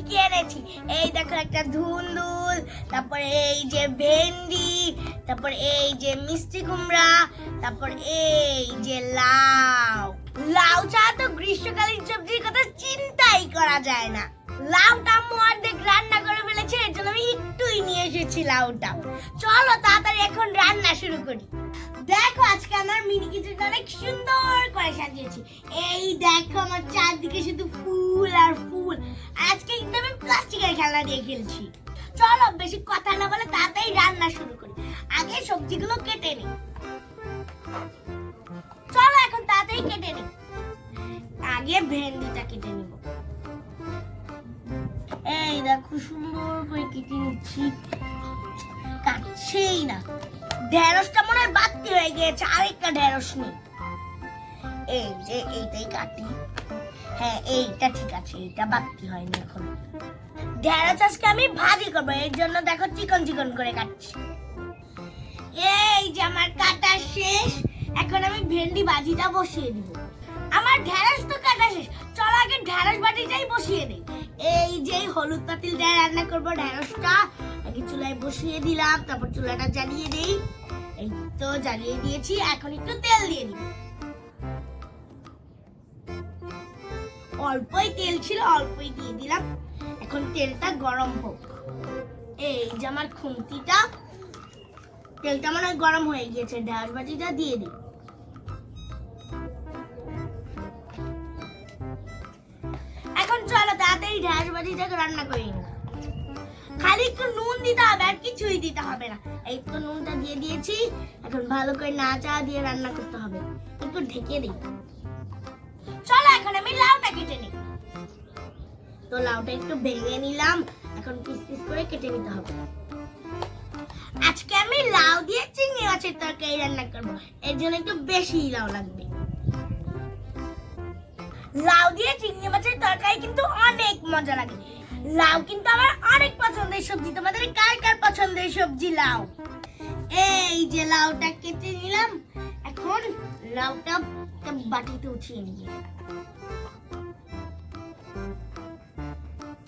কি এনেছি। এই দেখো একটা ধুন্দুল, তারপরে এই যে ভেন্ডি, তারপর এই যে মিষ্টি কুমড়া, তারপর এই যে লাউ। লাউ ছাড়া তো গ্রীষ্মকালীন সবজির কথা চিন্তাই করা যায় না। লাউটা আম্মু অর্ধেক রান্না করে ফেলেছে, এর জন্য আমি একটুই নিয়ে এসেছি লাউটা। চলো তাড়াতাড়ি এখন রান্না শুরু করি। দেখো আজকে আমার মিনি কিচেনটা অনেক সুন্দর করে সাজিয়েছি। এই দেখো আমার চারদিকে শুধু ফুল আর ফুল। আজকে কিন্তু আমি প্লাস্টিকের খেলনা দিয়ে খেলছি। চলো বেশি কথা না বলে তাড়াতাড়ি রান্না শুরু করি। আগে সবজিগুলো কেটে নিই। চলো এখন তাড়াতাড়ি কেটে নিই। আগে ভেন্ডিটা কেটে নিব। এই দেখো সুন্দর করে কেটে নিচ্ছি, কাটছেই না। ঢেঁড়সটা মনে হয় বাড়তি হয়ে গিয়েছে, আরেকটা ঢেঁড়স নেই। এই যে এইটাই কাটি। হ্যাঁ এইটা ঠিক আছে, এইটা বাড়তি হয়নি এখন। ঢেঁড়স আজকে আমি ভাজি করবো, এর জন্য দেখো চিকন চিকন করে কাটছি। এই যে আমার কাটা শেষ, এখন আমি ভেন্ডি ভাজিটা বসিয়ে দিব। আমার ঢেঁড়স তো কাটা শেষ, চলো আগে ঢেঁড়স ভাজিটাই বসিয়ে দিই। এই যে হলুদ পাতিল দিয়ে রান্না করবো ঢেঁড়সটা, আগে চুলায় বসিয়ে দিলাম, তারপর চুলাটা জ্বালিয়ে দিই। এই তো জ্বালিয়ে দিয়েছি, এখন একটু তেল দিয়ে দিই। অল্পই তেল ছিল, অল্পই দিয়ে দিলাম। এখন তেলটা গরম হোক। এই যে আমার খুন্তিটা, তেলটা মনে হয় গরম হয়ে গিয়েছে, ঢেঁড়স ভাজিটা দিয়ে দিই। এখন চলো তাড়াতাড়ি ঢেঁড়স ভাজিটাকে রান্না করে নিই। খালি একটু নুন দিতে হবে, আর কিছুই দিতে হবে না। এই তো নুনটা দিয়ে দিয়েছি, এখন ভালো করে নাড়া দিয়ে রান্না করতে হবে। একটু ঢেকে দিই। চলো এখন আমি লাউটা কেটে নিই। তো লাউটা একটু ভেঙে নিলাম, এখন পিস পিস করে কেটে নিতে হবে। আজকে আমি লাউ দিয়ে চিংড়ি মাছের তরকারি রান্না করব, এর জন্য একটু বেশি লাউ লাগবে। লাউ দিয়ে চিংড়ি মাছের তরকারি কিন্তু অনেক মজা লাগে। লাউ কিন্তু আমার অনেক পছন্দের সবজি। তোমাদের কার কার পছন্দের সবজি লাউ? এই যে লাউটা কেটে নিলাম, এখন লাউটা বাটিতে উঠিয়ে নিই।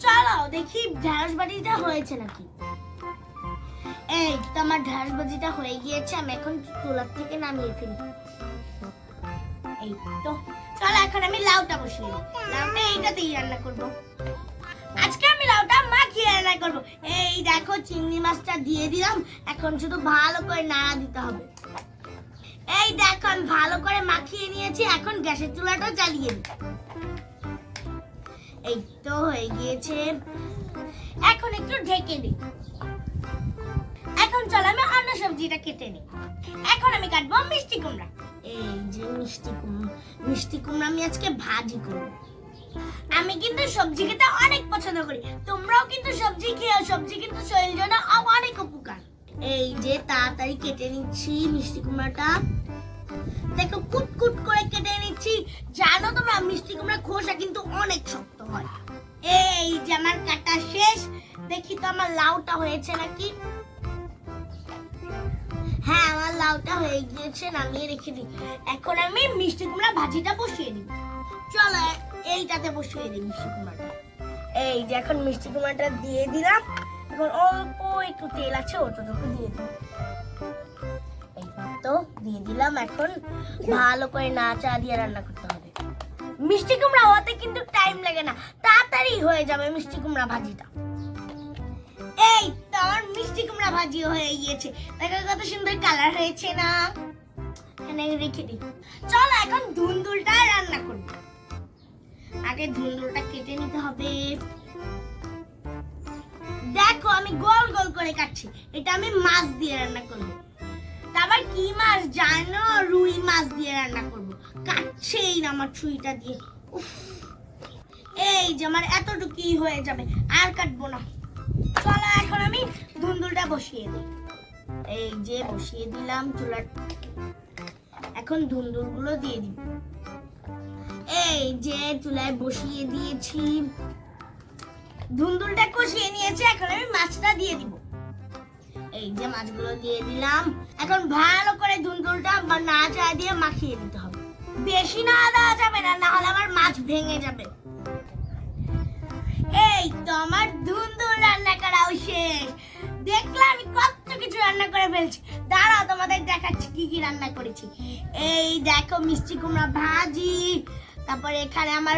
চলো দেখি ঢেঁড়স ভাজিটা হয়েছে নাকি। এই তো আমার ঢেঁড়স ভাজিটা হয়ে গিয়েছে, আমি এখন চুলা থেকে নামিয়ে ফেলি। এই তো চলো এখন আমি লাউটা বসিয়ে দিই। লাউটা এইটাতেই রান্না করব। আজকে আমি লাউটা মাখিয়ে রান্না করব। এই দেখো চিংড়ি মাছটা দিয়ে দিলাম, এখন শুধু ভালো করে নাড়া দিতে হবে। এই দেখো আমি ভালো করে মাখিয়ে নিয়েছি, এখন গ্যাসের চুলাটা জ্বালিয়ে দিই। এই তো হয়ে গিয়েছে, এখন একটু ঢেকে দিই। এখন চলো আমি অন্য সবজিটা কেটে নিই। এখন আমি কাটবো মিষ্টি কুমড়া। এই যে মিষ্টি কুমড়া আমি আজকে ভাজি করব। আমি কিন্তু সবজি খেতে অনেক পছন্দ করি, তোমরাও কিন্তু সবজি খেও, সবজি কিন্তু শরীরের জন্য অনেক উপকার। এই যে তাড়াতাড়ি কেটে নিচ্ছি মিষ্টি কুমড়াটা। দেখো কুট কুট করে কেটে নিচ্ছি। জানো তোমরা মিষ্টি কুমড়া খোসা কিন্তু অনেক শক্ত হয়। এই যে আমার কাটা শেষ, দেখি তো আমার লাউটা হয়েছে নাকি। হ্যাঁ আমার লাউটা হয়ে গিয়েছে, নামিয়ে রেখে দিই। এখন আমি মিষ্টি কুমড়া ভাজিটা বসিয়ে দিই। চলো এইটাতে বসিয়ে দিই মিষ্টি কুমড়াটা। এই যে এখন মিষ্টি কুমড়াটা দিয়ে দিলাম, এখন অল্প একটু তেল আছে, ওটুকু দিয়ে দিই। এই তো দিয়ে দিলাম, এখন ভালো করে নাড়া দিয়ে রান্না করতে হবে। মিষ্টি কুমড়া হতে কিন্তু টাইম লাগে না, তাড়াতাড়ি হয়ে যাবে মিষ্টি কুমড়া ভাজিটা। এই তো আমার মিষ্টি কুমড়া ভাজি হয়ে গিয়েছে, দেখো কত সুন্দর কালার হয়েছে না। এখানে রেখে দিই। চলো এখন ধুন্দুলটা রান্না করব। আগে ধুন্দুলটা কেটে নিতে হবে। দেখো আমি গোল গোল করে কাটছি, এটা আমি মাছ দিয়ে রান্না করব। তারপর কি মাছ জানো? রুই মাছ দিয়ে রান্না করব। কাটছেই না আমার ছুরিটা দিয়ে। এই যে আমার এতটুকুই হয়ে যাবে, আর কাটবো না। চলো এখন আমি ধুন্দুলটা বসিয়ে দিই। এই যে বসিয়ে দিলাম চুলা, এখন ধুন্দুলগুলো দিয়ে দিই। এই যে চুলায় বসিয়ে দিয়েছি, ধুন্দুলটা কষিয়ে নিয়েছি, এখন আমি মাছটা দিয়ে দিব। এই যে মাছগুলো দিয়ে দিলাম, এখন ভালো করে ধুন্দুলটা নাড়া দিয়ে মাখিয়ে দিতে হবে। বেশি নাড়া দেওয়া যাবে না, না হলে আমার মাছ ভেঙে যাবে। এই তো আমার ধুন্দুল রান্না করাও শেষ। দেখলাম আমি কত কিছু রান্না করে ফেলছি। দাঁড়াও তোমাদের দেখাচ্ছি কি কি রান্না করেছি। এই দেখো মিষ্টি কুমড়া ভাজি, তারপরে এখানে আমার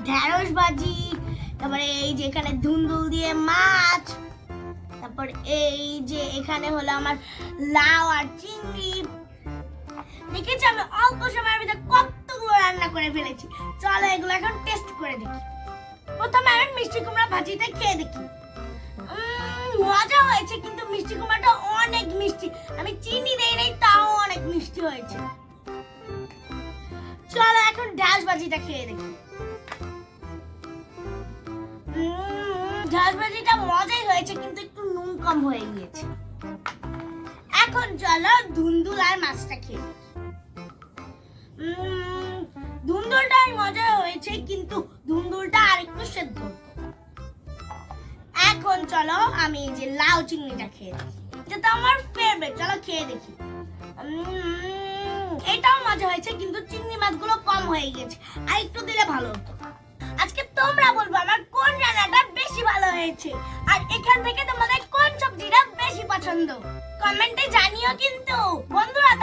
ঢেঁড়স ভাজি, তারপরে এই যে এখানে ধুন্দুল দিয়ে মাছ, তারপর এই যে এখানে হলো আমার লাউ আর চিংড়ি। দেখেছি আমি অল্প সময়ের ভিতরে কতগুলো রান্না করে ফেলেছি। চলো এগুলো এখন টেস্ট করে দেখি। প্রথমে আমি মিষ্টি কুমড়া ভাজিটা খেয়ে দেখি। মজা হয়েছে, কিন্তু মিষ্টি কুমড়াটা অনেক মিষ্টি। আমি চিনি দেই নাই, তাও অনেক মিষ্টি হয়েছে। চলো এখন ঢ্যাঁড়স ভাজিটা খেয়ে দেখি। ঢ্যাঁড়স ভাজিটা মজাই হয়েছে, কিন্তু একটু নুন কম হয়ে গিয়েছে। এখন চলো ধুন্দুল আর মাছটা খেয়ে দেখি। ধুন্দুলটাই মজা হয়েছে, কিন্তু ধুন্দুলটা আরেকটু সেদ্ধ হতো। এখন চলো আমি এই যে লাউ চিংড়িটা খেয়ে দেখি। এটা তো আমার ফেভারিট, চলো খেয়ে দেখি। এটাও মজা হয়েছে, কিন্তু চিংড়ি মাছগুলো কম হয়ে গেছে, আর একটু দিলে ভালো হতো। আজকে তোমরা বলবো আমার কোন রান্নাটা বেশি ভালো হয়েছে, আর এখান থেকে তোমাদের কোন সবজিটা বেশি পছন্দ কমেন্টে জানিও কিন্তু। বন্ধুরা